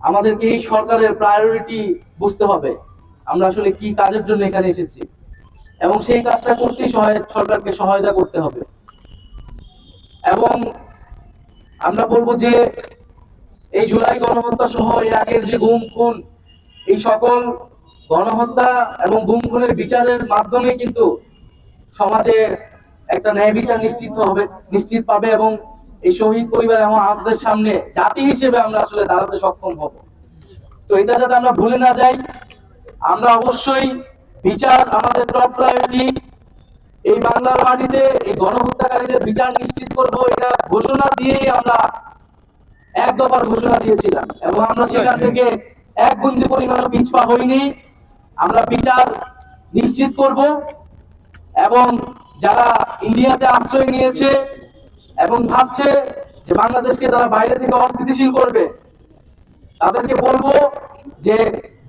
আমাদেরকে এই সরকারের প্রায়োরিটি বুঝতে হবে, আমরা আসলে কি কাজের জন্য এখানে এসেছি, এবং সেই কাজটা করতেই সরকারকে সহায়তা করতে হবে। এবং আমরা বলবো যে এই জুলাই গণহত্যা সহ এর আগের যে গুম খুন, এই সকল গণহত্যা এবং গুম খুনের বিচারের মাধ্যমে কিন্তু সমাজে একটা ন্যায় বিচার নিশ্চিত পাবে, এবং এই শহীদ পরিবার এবং আহতদের সামনে জাতি হিসেবে আমরা আসলে দাঁড়াতে সক্ষম হব। তো এটা যাতে আমরা ভুলে না যাই, আমরা অবশ্যই বিচার আমাদের টপ প্রায়োরিটি। এই বাংলার মাটিতে এই গণহত্যাকারীদের বিচার নিশ্চিত করব, এটা ঘোষণা দিয়েই আমরা এক দফার ঘোষণা দিয়েছিলাম, এবং আমরা সেখান থেকে এক বিন্দু পরিমাণ পিছপা হইনি। আমরা বিচার নিশ্চিত করব, এবং যারা ইন্ডিয়াতে আশ্রয় নিয়েছে এবং ভাবছে যে বাংলাদেশকে তারা বাইরে থেকে অস্থিতিশীল করবে, তাদেরকে বলবো যে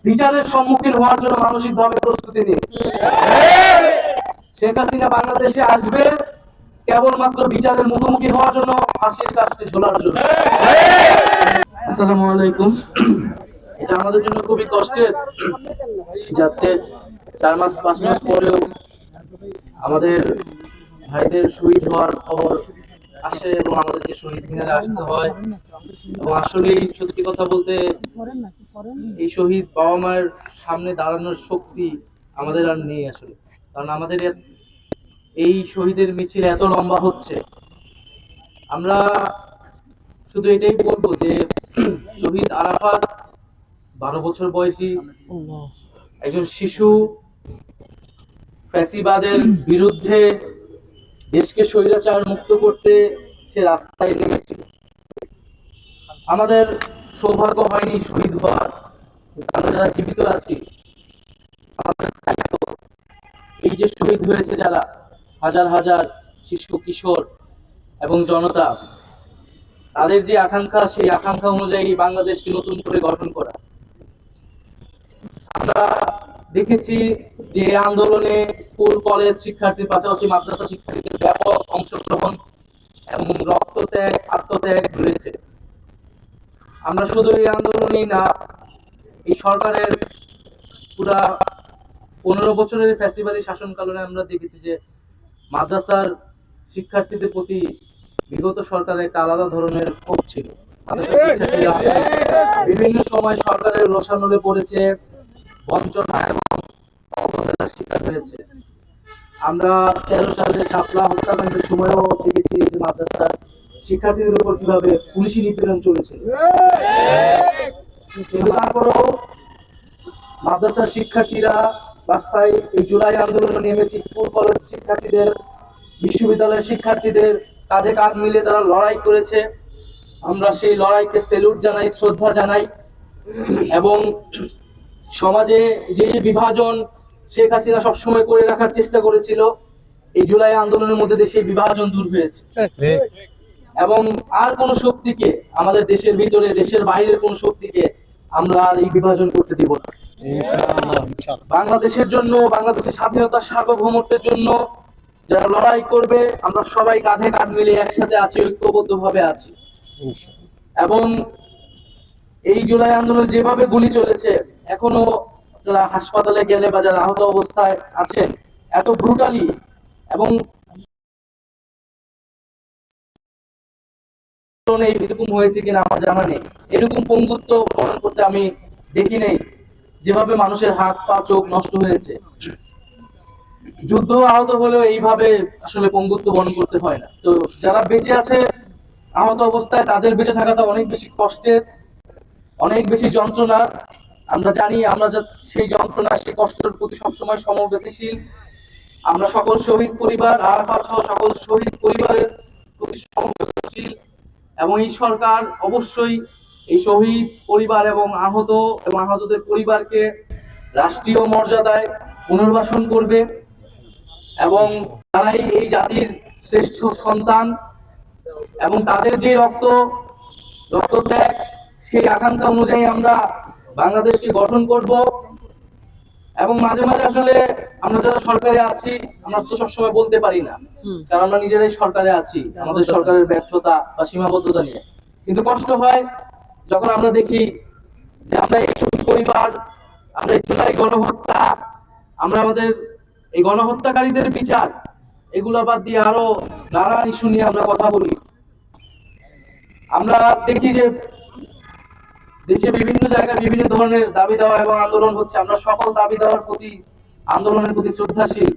বিচারের সম্মুখীন হওয়ার জন্য মানসিকভাবে প্রস্তুতি নিন। শেখ হাসিনা বাংলাদেশে আসবে কেবলমাত্র বিচারের মুখোমুখি হওয়ার জন্য, ফাঁসির কাস্টে ঝোলার জন্য। আসসালামু আলাইকুম। এটা আমাদের জন্য খুবই কষ্টের, যাতে 4-5 মাস পরেও আমাদের ভাইদের শহীদ হওয়ার খবর আসে এবং আমাদেরকে শহীদ মিনারে আসতে হয়। এবং আসলেই সত্যি কথা বলতে এই শহীদ বাবা মায়ের সামনে দাঁড়ানোর শক্তি আমাদের আর নেই আসলে, কারণ আমাদের এই শহীদের মিছিল এত লম্বা হচ্ছে। আমরা শুধু এটাই বলবো যে শহীদ আরাফাত 12 বছর বয়সী একজন শিশু, ফ্যাসিবাদের বিরুদ্ধে দেশকে স্বৈরাচার মুক্ত করতে সে রাস্তায় নেমেছিল। আমাদের সৌভাগ্য হয়নি শহীদ হওয়ার, আমরা যারা জীবিত আছি আমাদের দায়িত্ব এই যে শহীদ হয়েছে যারা হাজার হাজার শিশু, কিশোর এবং জনতা, তাদের যে আকাঙ্ক্ষা, সেই আকাঙ্ক্ষা অনুযায়ী বাংলাদেশকে নতুন করে গঠন করা। আমরা দেখেছি যে আন্দোলনে স্কুল কলেজ শিক্ষার্থীর পাশাপাশি মাদ্রাসা শিক্ষার্থীদের ব্যাপক অংশগ্রহণ এবং রক্তত্যাগ, আত্মত্যাগ রয়েছে। আমরা শুধু এই আন্দোলনেই না, এই সরকারের পুরা 15 বছরের ফ্যাসিবাদী শাসনকালে আমরা দেখেছি যে মাদ্রাসার শিক্ষার্থীদের প্রতি বিগত সরকারের একটা আলাদা ধরনের ক্ষোভ ছিল। মাদ্রাসার শিক্ষার্থীরা বিভিন্ন সময় সরকারের রোষানলে পড়েছে, বঞ্চনা এবং অবহেলার শিকার হয়েছে। আমরা 13 সালে শাপলা হত্যাকাণ্ডের সময়ও দেখেছি যে মাদ্রাসার শিক্ষার্থীদের উপর কিভাবে পুলিশি নিপীড়ন চলেছিল। তারপরেও মাদ্রাসার শিক্ষার্থীরা রাস্তায় এই জুলাই আন্দোলনে নেমেছে, স্কুল কলেজ শিক্ষার্থীদের, বিশ্ববিদ্যালয়ের শিক্ষার্থীদের কাঁধে কাঁধ মিলে তারা লড়াই করেছে। আমরা সেই লড়াইকে স্যালুট জানাই, শ্রদ্ধা জানাই, এবং সমাজে যে বিভাজন শেখ হাসিনা সবসময় করে রাখার চেষ্টা করেছিল, এই জুলাই আন্দোলনের মধ্যে দিয়ে সেই বিভাজন দূর হয়েছে। এবং আর কোন শক্তিকে, আমাদের দেশের ভিতরে দেশের বাইরের কোন শক্তিকে আমরা আর এই বিভাজন করতে দিব না। বাংলাদেশের জন্য, বাংলাদেশের স্বাধীনতা সার্বভৌমত্বের জন্য যারা লড়াই করবে, আমরা সবাই কাঁধে কাঁধ মিলে একসাথে আছি, ঐক্যবদ্ধ ভাবে আছি। এবং এই জুলাই আন্দোলন যেভাবে গুলি চলেছে, এখনো যারা হাসপাতালে গেলে বা যারা আহত অবস্থায় আছেন, এত ব্রুটালি এবং এরকম হয়েছে কিনা আমার জানা নেই, এরকম পঙ্গুত্ব বরণ করতে আমি দেখি নেই, যেভাবে মানুষের হাত পা চোখ নষ্ট হয়েছে। যুদ্ধ আহত হলেও এইভাবে আসলে পঙ্গুত্ব বরণ করতে হয় না। তো যারা বেঁচে আছে আহত অবস্থায়, তাদের বেঁচে থাকাটা অনেক বেশি কষ্টের, অনেক বেশি যন্ত্রণা। আমরা জানি, আমরা সেই যন্ত্রণা, সেই কষ্টের প্রতি সবসময় সমবেদনশীল। আমরা সকল শহীদ পরিবার, আরাফাত সহ সকল শহীদ পরিবারের প্রতি সমবেদনশীল, এবং এই সরকার অবশ্যই এই শহীদ পরিবার এবং আহতদের পরিবারকে রাষ্ট্রীয় মর্যাদায় পুনর্বাসন করবে, এবং তারাই এই জাতির শ্রেষ্ঠ সন্তান, এবং তাদের যে রক্তত্যাগ, সেই আকাঙ্ক্ষা অনুযায়ী আমরা বাংলাদেশকে গঠন করব। এবং মাঝে মাঝে আসলে আমরা যারা সরকারে আছি, আমরা তো সবসময় বলতে পারি না, কারণ আমরা নিজেরাই সরকারে আছি আমাদের সরকারের ব্যর্থতা বা সীমাবদ্ধতা নিয়ে। কিন্তু কষ্ট হয় যখন আমরা দেখি যে আমরা এই শহীদ পরিবার, আমরা এই জুলাই গণহত্যা, আমরা আমাদের এই গণহত্যাকারীদের বিচার, এগুলো বাদ দিয়ে আরো নানান ইস্যু নিয়ে আমরা কথা বলি। আমরা দেখি যে দেশে বিভিন্ন জায়গায় বিভিন্ন ধরনের দাবি দেওয়া এবং আন্দোলন হচ্ছে। আমরা সকল দাবি দেওয়ার প্রতি, আন্দোলনের প্রতি শ্রদ্ধাশীল।